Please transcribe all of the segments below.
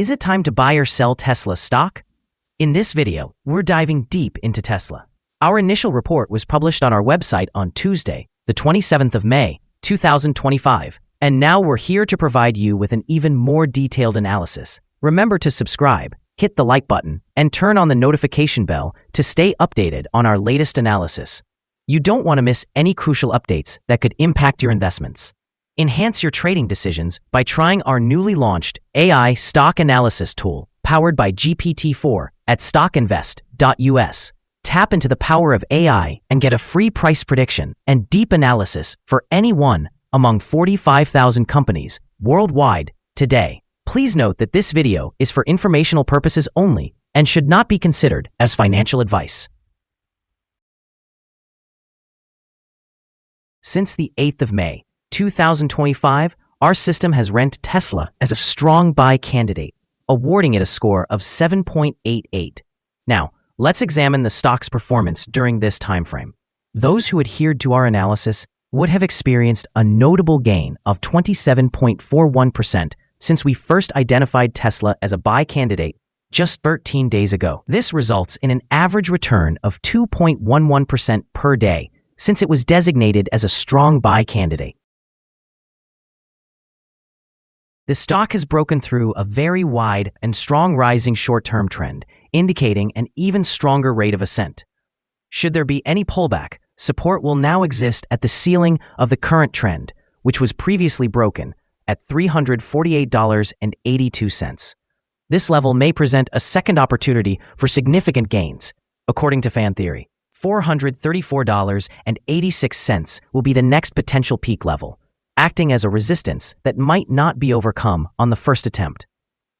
Is it time to buy or sell Tesla stock? In this video, we're diving deep into Tesla. Our initial report was published on our website on Tuesday, the 27th of May, 2025, and now we're here to provide you with an even more detailed analysis. Remember to subscribe, hit the like button, and turn on the notification bell to stay updated on our latest analysis. You don't want to miss any crucial updates that could impact your investments. Enhance your trading decisions by trying our newly launched AI stock analysis tool powered by GPT-4 at StockInvest.us. Tap into the power of AI and get a free price prediction and deep analysis for any one among 45,000 companies worldwide today. Please note that this video is for informational purposes only and should not be considered as financial advice. Since the 8th of May, 2025, our system has ranked Tesla as a strong buy candidate, awarding it a score of 7.88. Now, let's examine the stock's performance during this timeframe. Those who adhered to our analysis would have experienced a notable gain of 27.41% since we first identified Tesla as a buy candidate just 13 days ago. This results in an average return of 2.11% per day since it was designated as a strong buy candidate. The stock has broken through a very wide and strong rising short-term trend, indicating an even stronger rate of ascent. Should there be any pullback, support will now exist at the ceiling of the current trend, which was previously broken at $348.82. This level may present a second opportunity for significant gains. According to fan theory, $434.86 will be the next potential peak level, acting as a resistance that might not be overcome on the first attempt.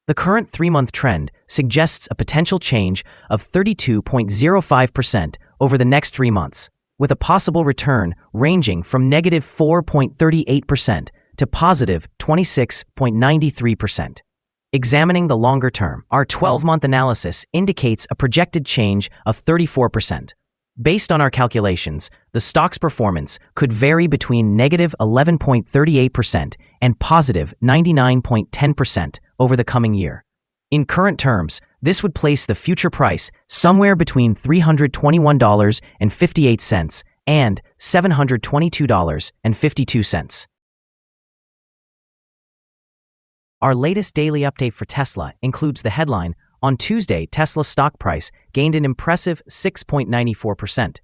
The current 3-month trend suggests a potential change of 32.05% over the next 3 months, with a possible return ranging from negative 4.38% to positive 26.93%. Examining the longer term, our 12-month analysis indicates a projected change of 34%. Based on our calculations, the stock's performance could vary between negative 11.38% and positive 99.10% over the coming year. In current terms, this would place the future price somewhere between $321.58 and $722.52. Our latest daily update for Tesla includes the headline: on Tuesday, Tesla's stock price gained an impressive 6.94%.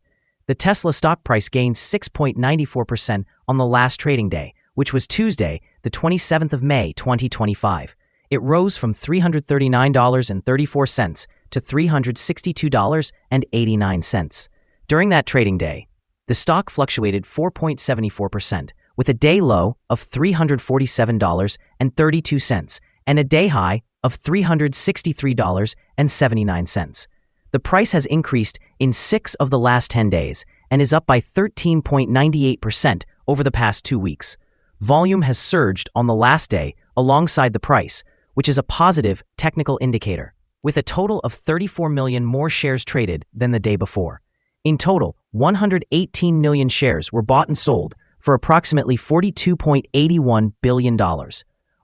The Tesla stock price gained 6.94% on the last trading day, which was Tuesday, the 27th of May, 2025. It rose from $339.34 to $362.89. During that trading day, the stock fluctuated 4.74%, with a day low of $347.32 and a day high of $363.79. The price has increased in 6 of the last 10 days and is up by 13.98% over the past 2 weeks. Volume has surged on the last day alongside the price, which is a positive technical indicator, with a total of 34 million more shares traded than the day before. In total, 118 million shares were bought and sold for approximately $42.81 billion.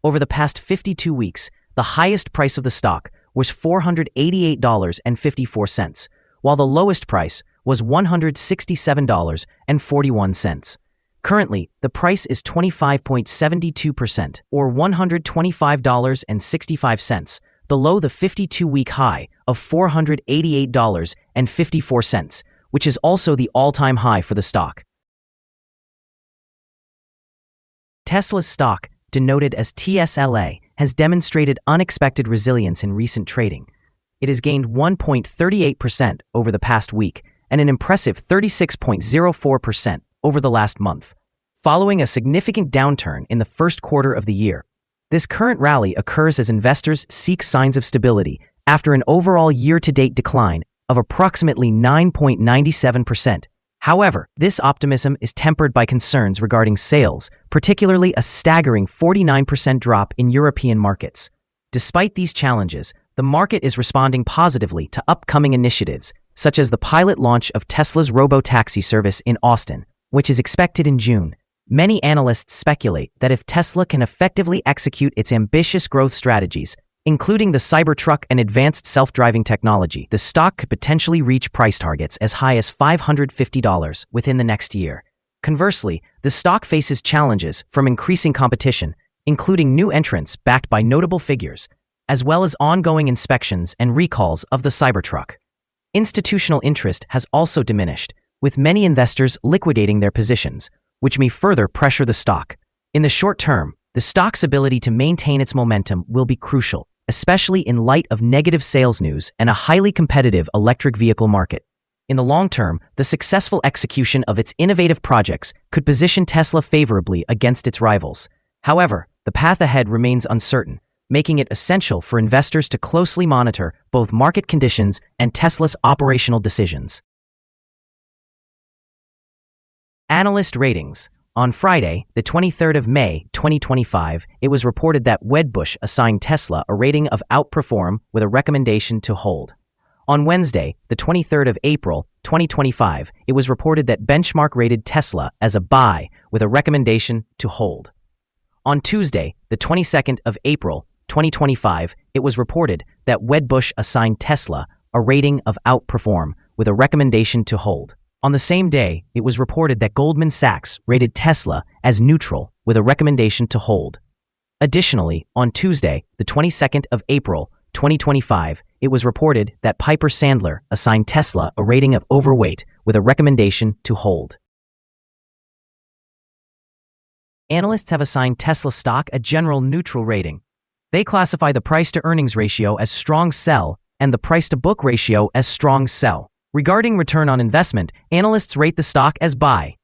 Over the past 52 weeks, the highest price of the stock was $488.54, while the lowest price was $167.41. Currently, the price is 25.72%, or $125.65, below the 52-week high of $488.54, which is also the all-time high for the stock. Tesla's stock, denoted as TSLA, has demonstrated unexpected resilience in recent trading. It has gained 1.38% over the past week and an impressive 36.04% over the last month. Following a significant downturn in the first quarter of the year, this current rally occurs as investors seek signs of stability after an overall year-to-date decline of approximately 9.97%. However, this optimism is tempered by concerns regarding sales, particularly a staggering 49% drop in European markets. Despite these challenges, the market is responding positively to upcoming initiatives, such as the pilot launch of Tesla's robo-taxi service in Austin, which is expected in June. Many analysts speculate that if Tesla can effectively execute its ambitious growth strategies, Including the Cybertruck and advanced self-driving technology, the stock could potentially reach price targets as high as $550 within the next year. Conversely, the stock faces challenges from increasing competition, including new entrants backed by notable figures, as well as ongoing inspections and recalls of the Cybertruck. Institutional interest has also diminished, with many investors liquidating their positions, which may further pressure the stock. In the short term, the stock's ability to maintain its momentum will be crucial, especially in light of negative sales news and a highly competitive electric vehicle market. In the long term, the successful execution of its innovative projects could position Tesla favorably against its rivals. However, the path ahead remains uncertain, making it essential for investors to closely monitor both market conditions and Tesla's operational decisions. Analyst ratings. On Friday, the 23rd of May, 2025, it was reported that Wedbush assigned Tesla a rating of outperform with a recommendation to hold. On Wednesday, the 23rd of April, 2025, it was reported that Benchmark rated Tesla as a buy with a recommendation to hold. On Tuesday, the 22nd of April, 2025, it was reported that Wedbush assigned Tesla a rating of outperform with a recommendation to hold. On the same day, it was reported that Goldman Sachs rated Tesla as neutral with a recommendation to hold. Additionally, on Tuesday, the 22nd of April, 2025, it was reported that Piper Sandler assigned Tesla a rating of overweight with a recommendation to hold. Analysts have assigned Tesla stock a general neutral rating. They classify the price-to-earnings ratio as strong sell and the price-to-book ratio as strong sell. Regarding return on investment, analysts rate the stock as buy.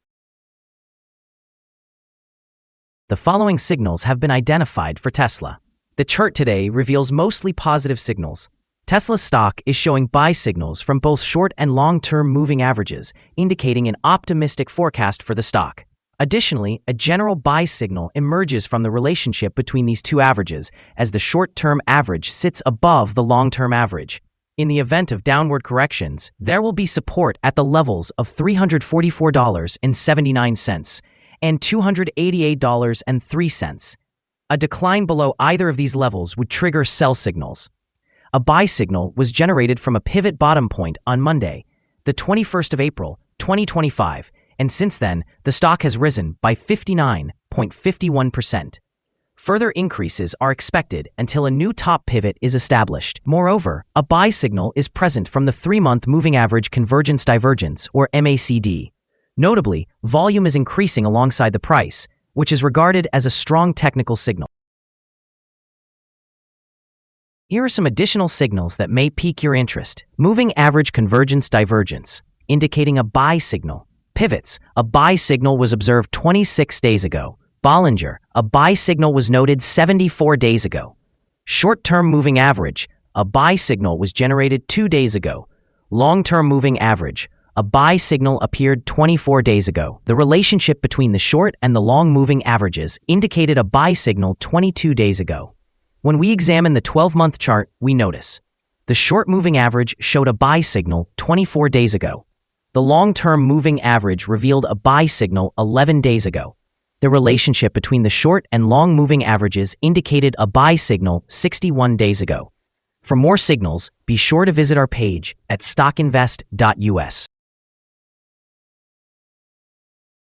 The following signals have been identified for Tesla. The chart today reveals mostly positive signals. Tesla's stock is showing buy signals from both short and long-term moving averages, indicating an optimistic forecast for the stock. Additionally, a general buy signal emerges from the relationship between these two averages, as the short-term average sits above the long-term average. In the event of downward corrections, there will be support at the levels of $344.79 and $288.03. A decline below either of these levels would trigger sell signals. A buy signal was generated from a pivot bottom point on Monday, the 21st of April, 2025, and since then, the stock has risen by 59.51%. Further increases are expected until a new top pivot is established. Moreover, a buy signal is present from the 3-month moving average convergence divergence, or MACD. Notably, volume is increasing alongside the price, which is regarded as a strong technical signal. Here are some additional signals that may pique your interest. Moving average convergence divergence, indicating a buy signal. Pivots, a buy signal was observed 26 days ago. Bollinger, a buy signal was noted 74 days ago. Short-term moving average, a buy signal was generated 2 days ago. Long-term moving average, a buy signal appeared 24 days ago. The relationship between the short and the long moving averages indicated a buy signal 22 days ago. When we examine the 12-month chart, we notice the short moving average showed a buy signal 24 days ago. The long-term moving average revealed a buy signal 11 days ago. The relationship between the short and long moving averages indicated a buy signal 61 days ago. For more signals, be sure to visit our page at StockInvest.us.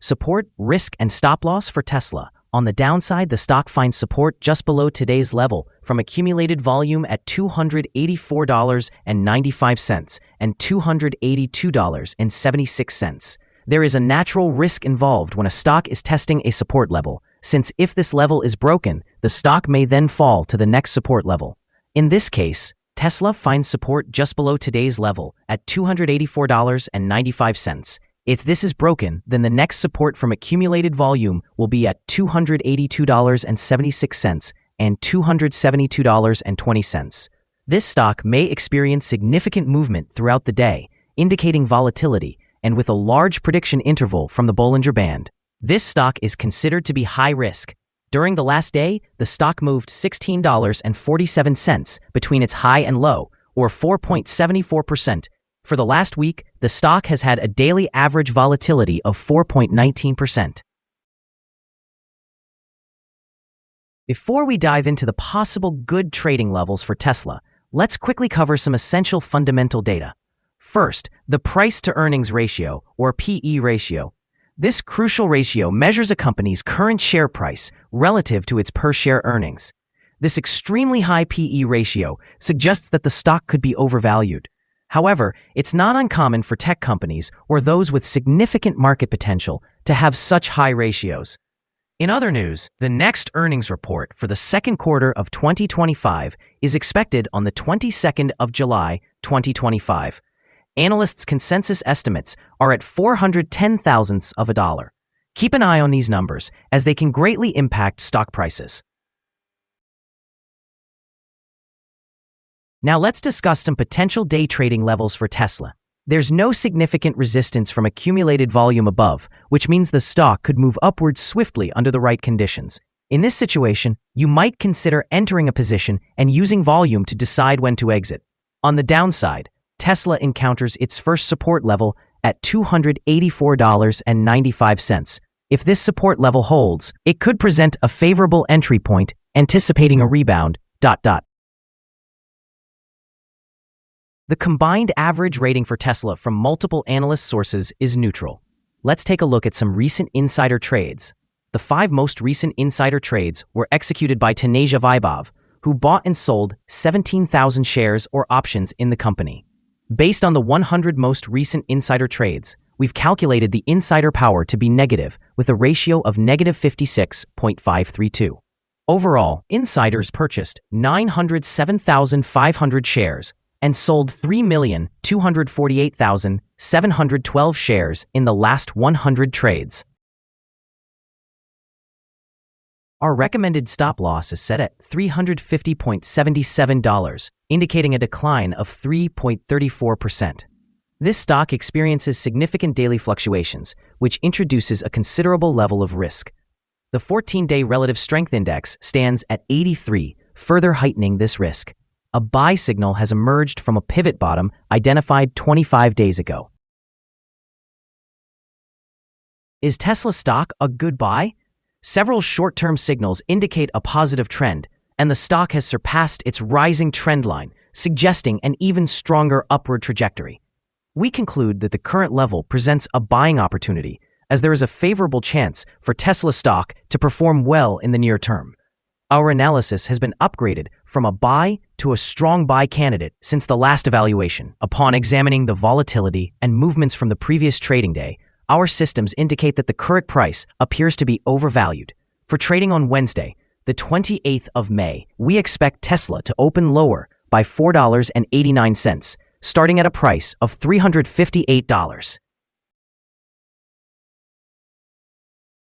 Support, risk, and stop loss for Tesla. On the downside, the stock finds support just below today's level from accumulated volume at $284.95 and $282.76. There is a natural risk involved when a stock is testing a support level, since if this level is broken, the stock may then fall to the next support level. In this case, Tesla finds support just below today's level at $284.95. If this is broken, then the next support from accumulated volume will be at $282.76 and $272.20. This stock may experience significant movement throughout the day, indicating volatility, and with a large prediction interval from the Bollinger Band. This stock is considered to be high risk. During the last day, the stock moved $16.47 between its high and low, or 4.74%. For the last week, the stock has had a daily average volatility of 4.19%. Before we dive into the possible good trading levels for Tesla, let's quickly cover some essential fundamental data. First, the price-to-earnings ratio, or PE ratio. This crucial ratio measures a company's current share price relative to its per-share earnings. This extremely high PE ratio suggests that the stock could be overvalued. However, it's not uncommon for tech companies or those with significant market potential to have such high ratios. In other news, the next earnings report for the second quarter of 2025 is expected on the 22nd of July, 2025. Analysts' consensus estimates are at 410 thousandths of a dollar. Keep an eye on these numbers, as they can greatly impact stock prices. Now let's discuss some potential day trading levels for Tesla. There's no significant resistance from accumulated volume above, which means the stock could move upwards swiftly under the right conditions. In this situation, you might consider entering a position and using volume to decide when to exit. On the downside, Tesla encounters its first support level at $284.95. If this support level holds, it could present a favorable entry point, anticipating a rebound. The combined average rating for Tesla from multiple analyst sources is neutral. Let's take a look at some recent insider trades. The 5 most recent insider trades were executed by Taneja Vaibhav, who bought and sold 17,000 shares or options in the company. Based on the 100 most recent insider trades, we've calculated the insider power to be negative with a ratio of negative 56.532. Overall, insiders purchased 907,500 shares and sold 3,248,712 shares in the last 100 trades. Our recommended stop loss is set at $350.77, indicating a decline of 3.34%. This stock experiences significant daily fluctuations, which introduces a considerable level of risk. The 14-day relative strength index stands at 83, further heightening this risk. A buy signal has emerged from a pivot bottom identified 25 days ago. Is Tesla stock a good buy? Several short-term signals indicate a positive trend, and the stock has surpassed its rising trend line, suggesting an even stronger upward trajectory. We conclude that the current level presents a buying opportunity, as there is a favorable chance for Tesla stock to perform well in the near term. Our analysis has been upgraded from a buy to a strong buy candidate since the last evaluation. Upon examining the volatility and movements from the previous trading day, our systems indicate that the current price appears to be overvalued. For trading on Wednesday, the 28th of May, we expect Tesla to open lower by $4.89, starting at a price of $358.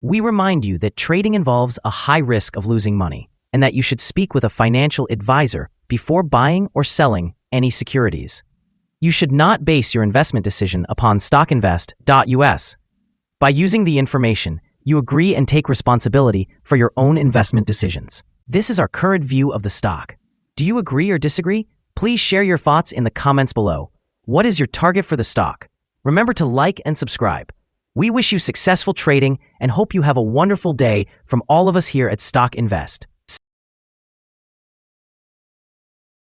We remind you that trading involves a high risk of losing money, and that you should speak with a financial advisor before buying or selling any securities. You should not base your investment decision upon StockInvest.us. By using the information, you agree and take responsibility for your own investment decisions. This is our current view of the stock. Do you agree or disagree? Please share your thoughts in the comments below. What is your target for the stock? Remember to like and subscribe. We wish you successful trading and hope you have a wonderful day from all of us here at Stock Invest.